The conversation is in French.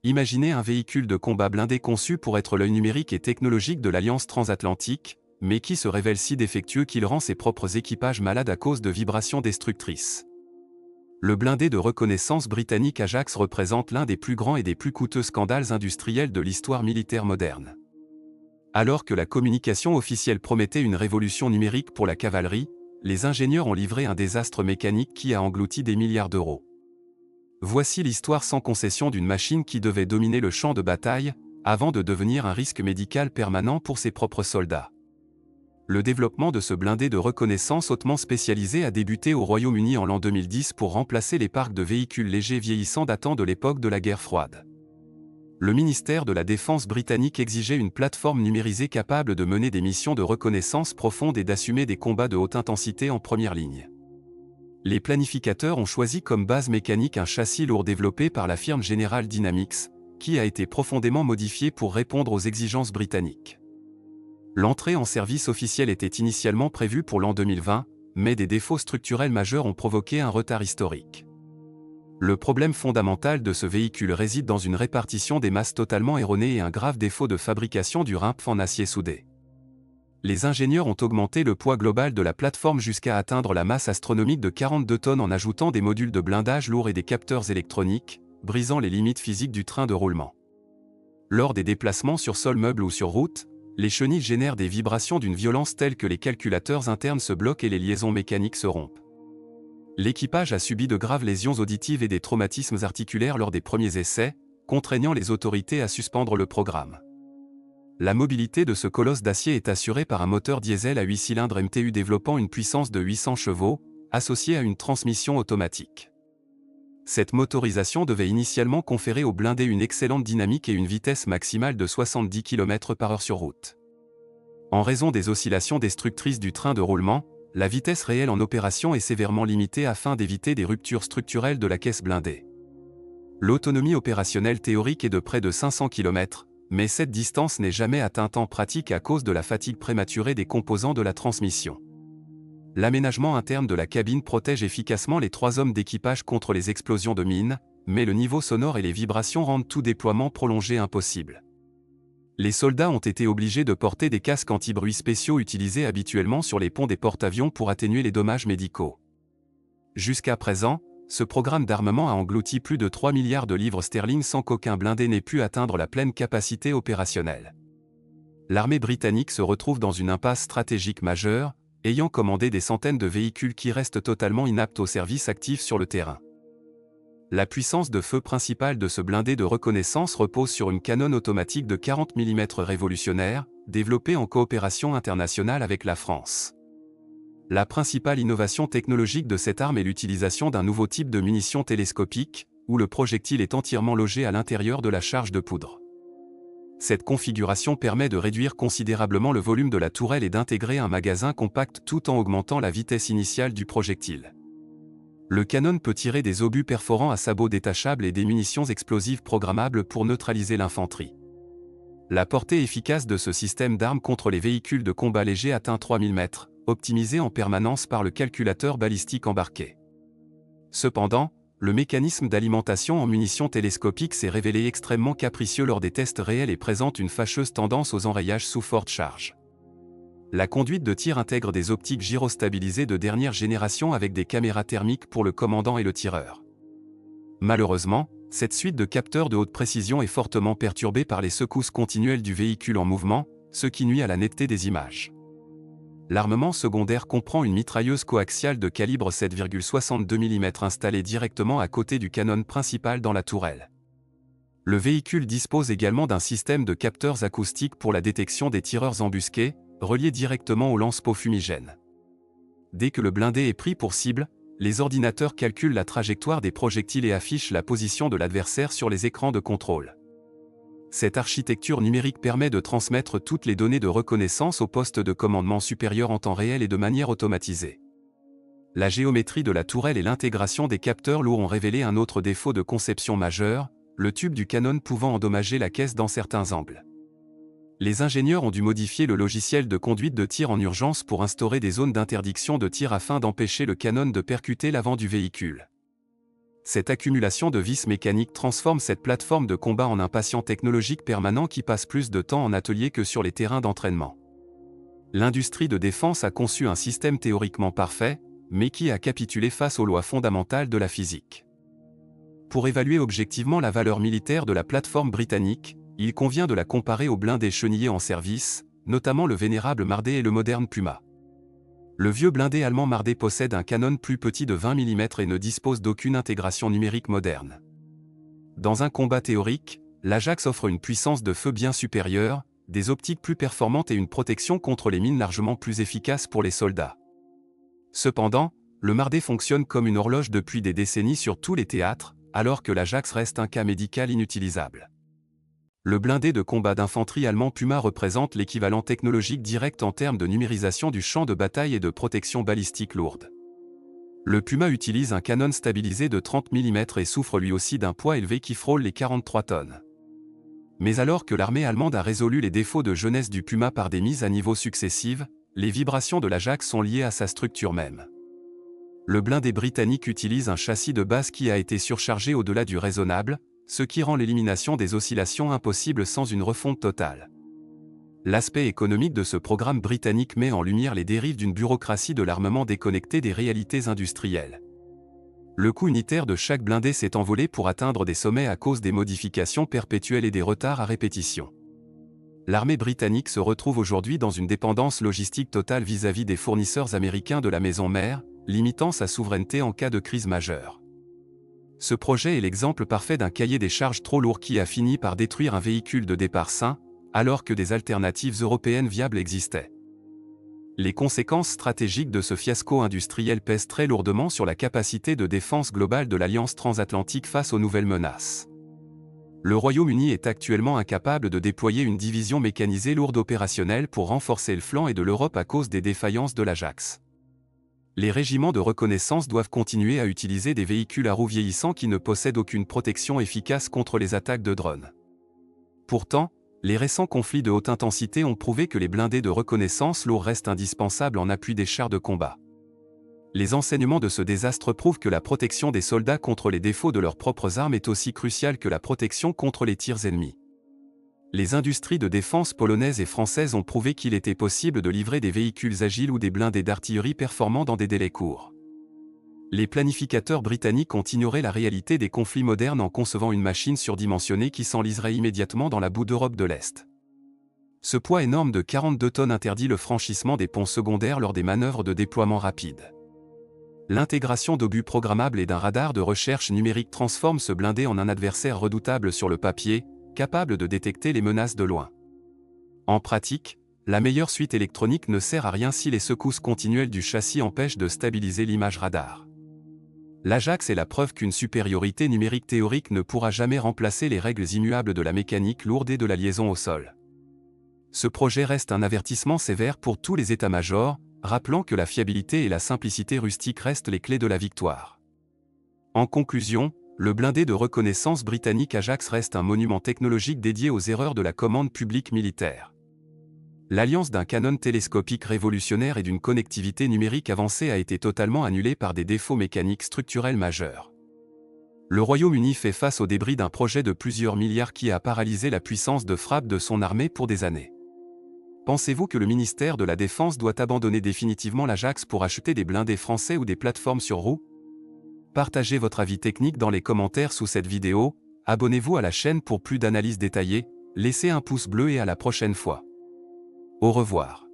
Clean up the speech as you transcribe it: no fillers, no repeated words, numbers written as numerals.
Imaginez un véhicule de combat blindé conçu pour être l'œil numérique et technologique de l'Alliance transatlantique, mais qui se révèle si défectueux qu'il rend ses propres équipages malades à cause de vibrations destructrices. Le blindé de reconnaissance britannique Ajax représente l'un des plus grands et des plus coûteux scandales industriels de l'histoire militaire moderne. Alors que la communication officielle promettait une révolution numérique pour la cavalerie, les ingénieurs ont livré un désastre mécanique qui a englouti des milliards d'euros. Voici l'histoire sans concession d'une machine qui devait dominer le champ de bataille, avant de devenir un risque médical permanent pour ses propres soldats. Le développement de ce blindé de reconnaissance hautement spécialisé a débuté au Royaume-Uni en l'an 2010 pour remplacer les parcs de véhicules légers vieillissants datant de l'époque de la guerre froide. Le ministère de la Défense britannique exigeait une plateforme numérisée capable de mener des missions de reconnaissance profonde et d'assumer des combats de haute intensité en première ligne. Les planificateurs ont choisi comme base mécanique un châssis lourd développé par la firme General Dynamics, qui a été profondément modifié pour répondre aux exigences britanniques. L'entrée en service officiel était initialement prévue pour l'an 2020, mais des défauts structurels majeurs ont provoqué un retard historique. Le problème fondamental de ce véhicule réside dans une répartition des masses totalement erronée et un grave défaut de fabrication du RIMPF en acier soudé. Les ingénieurs ont augmenté le poids global de la plateforme jusqu'à atteindre la masse astronomique de 42 tonnes en ajoutant des modules de blindage lourds et des capteurs électroniques, brisant les limites physiques du train de roulement. Lors des déplacements sur sol meuble ou sur route, les chenilles génèrent des vibrations d'une violence telle que les calculateurs internes se bloquent et les liaisons mécaniques se rompent. L'équipage a subi de graves lésions auditives et des traumatismes articulaires lors des premiers essais, contraignant les autorités à suspendre le programme. La mobilité de ce colosse d'acier est assurée par un moteur diesel à 8 cylindres MTU développant une puissance de 800 chevaux, associée à une transmission automatique. Cette motorisation devait initialement conférer au blindé une excellente dynamique et une vitesse maximale de 70 km/h sur route. En raison des oscillations destructrices du train de roulement, la vitesse réelle en opération est sévèrement limitée afin d'éviter des ruptures structurelles de la caisse blindée. L'autonomie opérationnelle théorique est de près de 500 km, mais cette distance n'est jamais atteinte en pratique à cause de la fatigue prématurée des composants de la transmission. L'aménagement interne de la cabine protège efficacement les 3 hommes d'équipage contre les explosions de mines, mais le niveau sonore et les vibrations rendent tout déploiement prolongé impossible. Les soldats ont été obligés de porter des casques anti-bruit spéciaux utilisés habituellement sur les ponts des porte-avions pour atténuer les dommages médicaux. Jusqu'à présent, ce programme d'armement a englouti plus de 3 milliards de livres sterling sans qu'aucun blindé n'ait pu atteindre la pleine capacité opérationnelle. L'armée britannique se retrouve dans une impasse stratégique majeure, ayant commandé des centaines de véhicules qui restent totalement inaptes au service actif sur le terrain. La puissance de feu principale de ce blindé de reconnaissance repose sur une canonne automatique de 40 mm révolutionnaire, développée en coopération internationale avec la France. La principale innovation technologique de cette arme est l'utilisation d'un nouveau type de munition télescopique, où le projectile est entièrement logé à l'intérieur de la charge de poudre. Cette configuration permet de réduire considérablement le volume de la tourelle et d'intégrer un magasin compact tout en augmentant la vitesse initiale du projectile. Le canon peut tirer des obus perforants à sabots détachables et des munitions explosives programmables pour neutraliser l'infanterie. La portée efficace de ce système d'armes contre les véhicules de combat légers atteint 3000 mètres, optimisé en permanence par le calculateur balistique embarqué. Cependant, le mécanisme d'alimentation en munitions télescopiques s'est révélé extrêmement capricieux lors des tests réels et présente une fâcheuse tendance aux enrayages sous forte charge. La conduite de tir intègre des optiques gyrostabilisées de dernière génération avec des caméras thermiques pour le commandant et le tireur. Malheureusement, cette suite de capteurs de haute précision est fortement perturbée par les secousses continuelles du véhicule en mouvement, ce qui nuit à la netteté des images. L'armement secondaire comprend une mitrailleuse coaxiale de calibre 7,62 mm installée directement à côté du canon principal dans la tourelle. Le véhicule dispose également d'un système de capteurs acoustiques pour la détection des tireurs embusqués, relié directement au lance-pots fumigène. Dès que le blindé est pris pour cible, les ordinateurs calculent la trajectoire des projectiles et affichent la position de l'adversaire sur les écrans de contrôle. Cette architecture numérique permet de transmettre toutes les données de reconnaissance au poste de commandement supérieur en temps réel et de manière automatisée. La géométrie de la tourelle et l'intégration des capteurs lourds ont révélé un autre défaut de conception majeur, le tube du canon pouvant endommager la caisse dans certains angles. Les ingénieurs ont dû modifier le logiciel de conduite de tir en urgence pour instaurer des zones d'interdiction de tir afin d'empêcher le canon de percuter l'avant du véhicule. Cette accumulation de vices mécaniques transforme cette plateforme de combat en un patient technologique permanent qui passe plus de temps en atelier que sur les terrains d'entraînement. L'industrie de défense a conçu un système théoriquement parfait, mais qui a capitulé face aux lois fondamentales de la physique. Pour évaluer objectivement la valeur militaire de la plateforme britannique, il convient de la comparer aux blindés chenillés en service, notamment le vénérable Marder et le moderne Puma. Le vieux blindé allemand Marder possède un canon plus petit de 20 mm et ne dispose d'aucune intégration numérique moderne. Dans un combat théorique, l'Ajax offre une puissance de feu bien supérieure, des optiques plus performantes et une protection contre les mines largement plus efficace pour les soldats. Cependant, le Marder fonctionne comme une horloge depuis des décennies sur tous les théâtres, alors que l'Ajax reste un cas médical inutilisable. Le blindé de combat d'infanterie allemand Puma représente l'équivalent technologique direct en termes de numérisation du champ de bataille et de protection balistique lourde. Le Puma utilise un canon stabilisé de 30 mm et souffre lui aussi d'un poids élevé qui frôle les 43 tonnes. Mais alors que l'armée allemande a résolu les défauts de jeunesse du Puma par des mises à niveau successives, les vibrations de l'Ajax sont liées à sa structure même. Le blindé britannique utilise un châssis de base qui a été surchargé au-delà du raisonnable, ce qui rend l'élimination des oscillations impossible sans une refonte totale. L'aspect économique de ce programme britannique met en lumière les dérives d'une bureaucratie de l'armement déconnectée des réalités industrielles. Le coût unitaire de chaque blindé s'est envolé pour atteindre des sommets à cause des modifications perpétuelles et des retards à répétition. L'armée britannique se retrouve aujourd'hui dans une dépendance logistique totale vis-à-vis des fournisseurs américains de la maison mère, limitant sa souveraineté en cas de crise majeure. Ce projet est l'exemple parfait d'un cahier des charges trop lourd qui a fini par détruire un véhicule de départ sain, alors que des alternatives européennes viables existaient. Les conséquences stratégiques de ce fiasco industriel pèsent très lourdement sur la capacité de défense globale de l'Alliance transatlantique face aux nouvelles menaces. Le Royaume-Uni est actuellement incapable de déployer une division mécanisée lourde opérationnelle pour renforcer le flanc de l'Europe à cause des défaillances de l'Ajax. Les régiments de reconnaissance doivent continuer à utiliser des véhicules à roues vieillissants qui ne possèdent aucune protection efficace contre les attaques de drones. Pourtant, les récents conflits de haute intensité ont prouvé que les blindés de reconnaissance lourds restent indispensables en appui des chars de combat. Les enseignements de ce désastre prouvent que la protection des soldats contre les défauts de leurs propres armes est aussi cruciale que la protection contre les tirs ennemis. Les industries de défense polonaises et françaises ont prouvé qu'il était possible de livrer des véhicules agiles ou des blindés d'artillerie performants dans des délais courts. Les planificateurs britanniques ont ignoré la réalité des conflits modernes en concevant une machine surdimensionnée qui s'enliserait immédiatement dans la boue d'Europe de l'Est. Ce poids énorme de 42 tonnes interdit le franchissement des ponts secondaires lors des manœuvres de déploiement rapide. L'intégration d'obus programmables et d'un radar de recherche numérique transforme ce blindé en un adversaire redoutable sur le papier, capable de détecter les menaces de loin. En pratique, la meilleure suite électronique ne sert à rien si les secousses continuelles du châssis empêchent de stabiliser l'image radar. L'Ajax est la preuve qu'une supériorité numérique théorique ne pourra jamais remplacer les règles immuables de la mécanique lourde et de la liaison au sol. Ce projet reste un avertissement sévère pour tous les états-majors, rappelant que la fiabilité et la simplicité rustique restent les clés de la victoire. En conclusion, le blindé de reconnaissance britannique Ajax reste un monument technologique dédié aux erreurs de la commande publique militaire. L'alliance d'un canon télescopique révolutionnaire et d'une connectivité numérique avancée a été totalement annulée par des défauts mécaniques structurels majeurs. Le Royaume-Uni fait face aux débris d'un projet de plusieurs milliards qui a paralysé la puissance de frappe de son armée pour des années. Pensez-vous que le ministère de la Défense doit abandonner définitivement l'Ajax pour acheter des blindés français ou des plateformes sur roues? Partagez votre avis technique dans les commentaires sous cette vidéo, abonnez-vous à la chaîne pour plus d'analyses détaillées, laissez un pouce bleu et à la prochaine fois. Au revoir.